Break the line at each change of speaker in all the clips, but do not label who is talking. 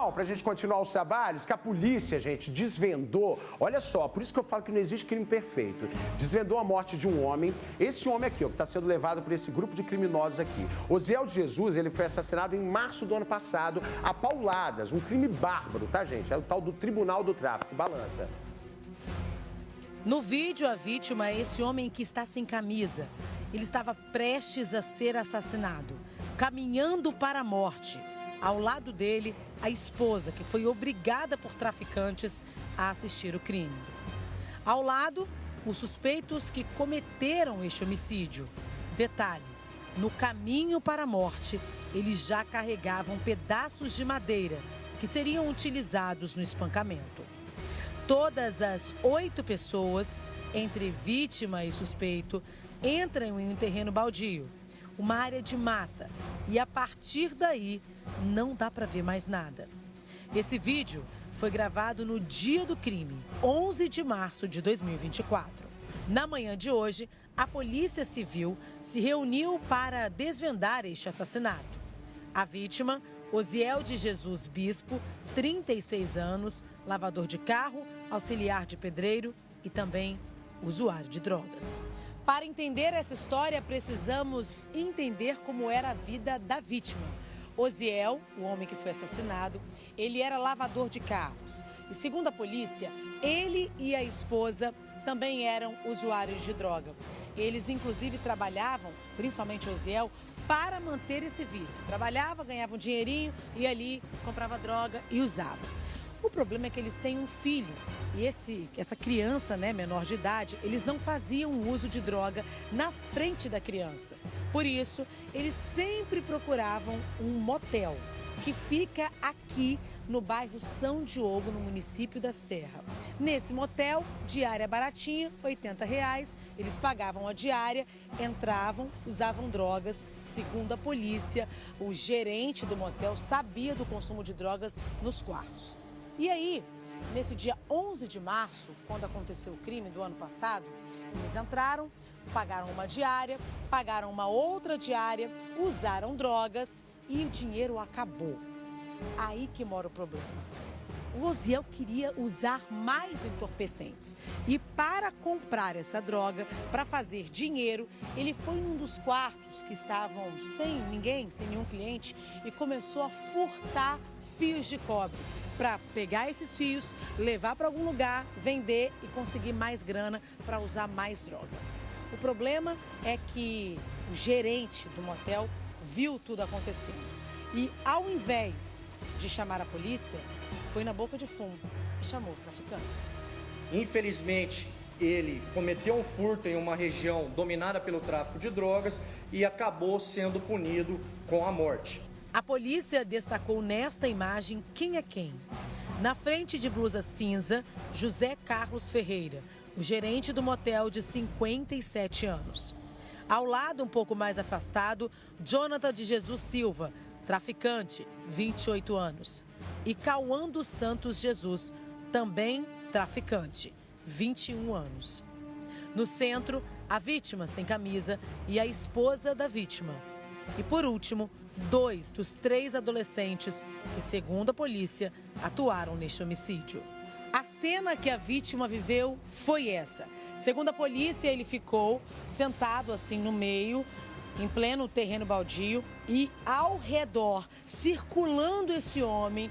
Então, para a gente continuar os trabalhos, que a polícia, gente, desvendou, olha só, por isso que eu falo que não existe crime perfeito, desvendou a morte de um homem, esse homem aqui, ó, que está sendo levado por esse grupo de criminosos aqui. Osiel de Jesus, ele foi assassinado em março do ano passado, a pauladas, um crime bárbaro, tá, gente? É o tal do Tribunal do Tráfico. Balança.
No vídeo, a vítima é esse homem que está sem camisa. Ele estava prestes a ser assassinado, caminhando para a morte. Ao lado dele, a esposa, que foi obrigada por traficantes a assistir o crime. Ao lado, os suspeitos que cometeram este homicídio. Detalhe, no caminho para a morte, eles já carregavam pedaços de madeira que seriam utilizados no espancamento. Todas as 8 pessoas, entre vítima e suspeito, entram em um terreno baldio, uma área de mata, e a partir daí não dá para ver mais nada. Esse vídeo foi gravado no dia do crime, 11 de março de 2024. Na manhã de hoje, a Polícia Civil se reuniu para desvendar este assassinato. A vítima, Osiel de Jesus Bispo, 36 anos, lavador de carro, auxiliar de pedreiro e também usuário de drogas. Para entender essa história, precisamos entender como era a vida da vítima. Osiel, o homem que foi assassinado, ele era lavador de carros. E segundo a polícia, ele e a esposa também eram usuários de droga. Eles, inclusive, trabalhavam, principalmente Osiel, para manter esse vício. Trabalhava, ganhava um dinheirinho e ali comprava droga e usava. O problema é que eles têm um filho e essa criança, né, menor de idade, eles não faziam uso de droga na frente da criança. Por isso, eles sempre procuravam um motel que fica aqui no bairro São Diogo, no município da Serra. Nesse motel, diária baratinha, R$80, eles pagavam a diária, entravam, usavam drogas. Segundo a polícia, o gerente do motel sabia do consumo de drogas nos quartos. E aí, nesse dia 11 de março, quando aconteceu o crime do ano passado, eles entraram, pagaram uma diária, pagaram uma outra diária, usaram drogas e o dinheiro acabou. Aí que mora o problema. O Osiel queria usar mais entorpecentes e para comprar essa droga, para fazer dinheiro, ele foi num dos quartos que estavam sem ninguém, sem nenhum cliente e começou a furtar fios de cobre para pegar esses fios, levar para algum lugar, vender e conseguir mais grana para usar mais droga. O problema é que o gerente do motel viu tudo acontecendo e ao invés de chamar a polícia, foi na boca de fumo e chamou os traficantes.
Infelizmente, ele cometeu um furto em uma região dominada pelo tráfico de drogas e acabou sendo punido com a morte.
A polícia destacou nesta imagem quem é quem. Na frente de blusa cinza, José Carlos Ferreira, o gerente do motel de 57 anos. Ao lado, um pouco mais afastado, Jonathan de Jesus Silva, traficante, 28 anos. E Cauã dos Santos Jesus, também traficante, 21 anos. No centro, a vítima sem camisa e a esposa da vítima. E por último, 2 dos 3 adolescentes que, segundo a polícia, atuaram neste homicídio. A cena que a vítima viveu foi essa. Segundo a polícia, ele ficou sentado assim no meio, em pleno terreno baldio, e ao redor, circulando esse homem,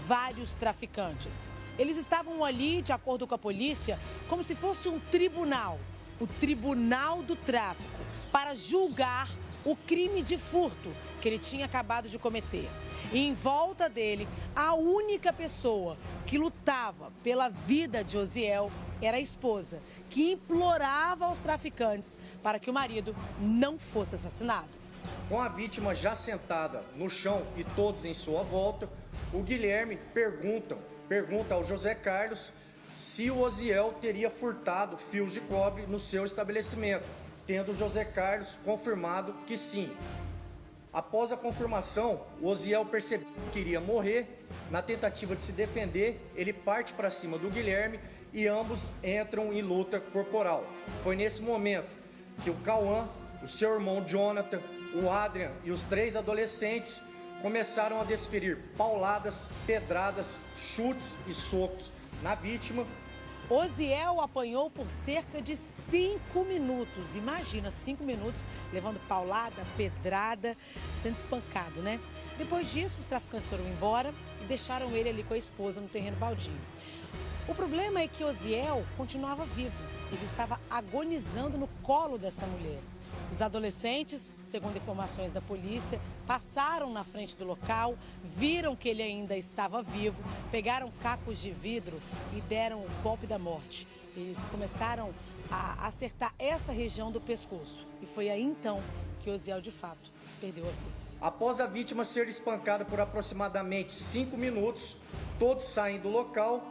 vários traficantes. Eles estavam ali, de acordo com a polícia, como se fosse um tribunal, o Tribunal do Tráfico, para julgar o crime de furto que ele tinha acabado de cometer. E em volta dele, a única pessoa que lutava pela vida de Osiel era a esposa, que implorava aos traficantes para que o marido não fosse assassinado.
Com a vítima já sentada no chão e todos em sua volta, o Guilherme pergunta ao José Carlos se o Osiel teria furtado fios de cobre no seu estabelecimento, tendo o José Carlos confirmado que sim. Após a confirmação, o Osiel percebeu que iria morrer. Na tentativa de se defender, ele parte para cima do Guilherme e ambos entram em luta corporal. Foi nesse momento que o Cauã, o seu irmão Jonathan, o Adrian e os 3 adolescentes começaram a desferir pauladas, pedradas, chutes e socos na vítima.
Osiel apanhou por cerca de 5 minutos. Imagina, 5 minutos levando paulada, pedrada, sendo espancado, né? Depois disso, os traficantes foram embora e deixaram ele ali com a esposa no terreno baldio. O problema é que Osiel continuava vivo. Ele estava agonizando no colo dessa mulher. Os adolescentes, segundo informações da polícia, passaram na frente do local, viram que ele ainda estava vivo, pegaram cacos de vidro e deram o golpe da morte. Eles começaram a acertar essa região do pescoço. E foi aí então que Osiel, de fato, perdeu a vida.
Após a vítima ser espancada por aproximadamente 5 minutos, todos saem do local,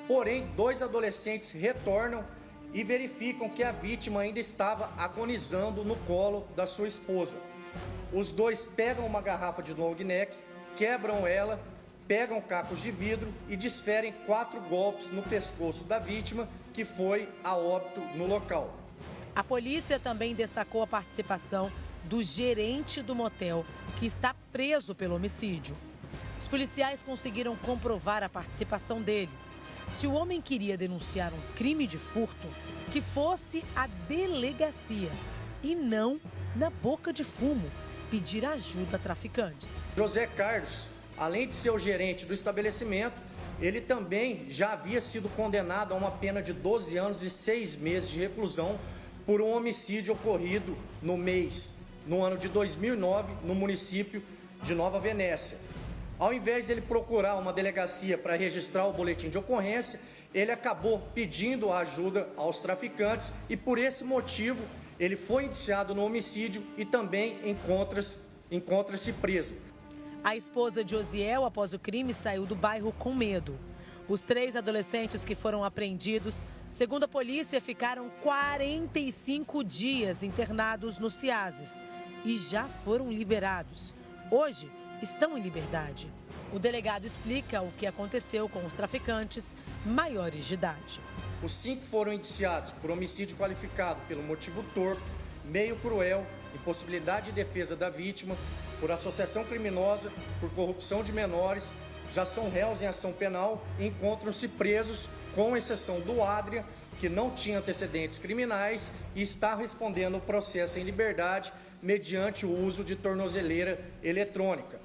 porém 2 adolescentes retornam e verificam que a vítima ainda estava agonizando no colo da sua esposa. Os 2 pegam uma garrafa de long neck, quebram ela, pegam cacos de vidro e desferem 4 golpes no pescoço da vítima, que foi a óbito no local.
A polícia também destacou a participação do gerente do motel, que está preso pelo homicídio. Os policiais conseguiram comprovar a participação dele. Se o homem queria denunciar um crime de furto, que fosse a delegacia e não na boca de fumo pedir ajuda a traficantes.
José Carlos, além de ser o gerente do estabelecimento, ele também já havia sido condenado a uma pena de 12 anos e 6 meses de reclusão por um homicídio ocorrido no ano de 2009, no município de Nova Venécia. Ao invés dele procurar uma delegacia para registrar o boletim de ocorrência, ele acabou pedindo ajuda aos traficantes e, por esse motivo, ele foi indiciado no homicídio e também encontra-se preso.
A esposa de Osiel, após o crime, saiu do bairro com medo. Os 3 adolescentes que foram apreendidos, segundo a polícia, ficaram 45 dias internados no CIASES e já foram liberados. Hoje, estão em liberdade. O delegado explica o que aconteceu com os traficantes maiores de idade.
Os 5 foram indiciados por homicídio qualificado pelo motivo torpe, meio cruel, impossibilidade de defesa da vítima, por associação criminosa, por corrupção de menores, já são réus em ação penal e encontram-se presos, com exceção do Adrian, que não tinha antecedentes criminais e está respondendo o processo em liberdade mediante o uso de tornozeleira eletrônica.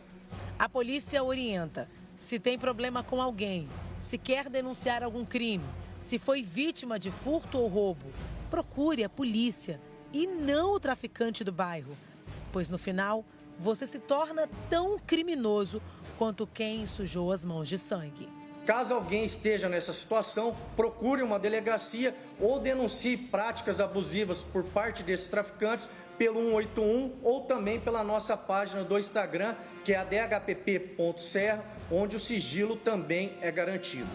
A polícia orienta: se tem problema com alguém, se quer denunciar algum crime, se foi vítima de furto ou roubo, procure a polícia e não o traficante do bairro, pois no final você se torna tão criminoso quanto quem sujou as mãos de sangue.
Caso alguém esteja nessa situação, procure uma delegacia ou denuncie práticas abusivas por parte desses traficantes pelo 181 ou também pela nossa página do Instagram, que é a dhpp.serra, onde o sigilo também é garantido.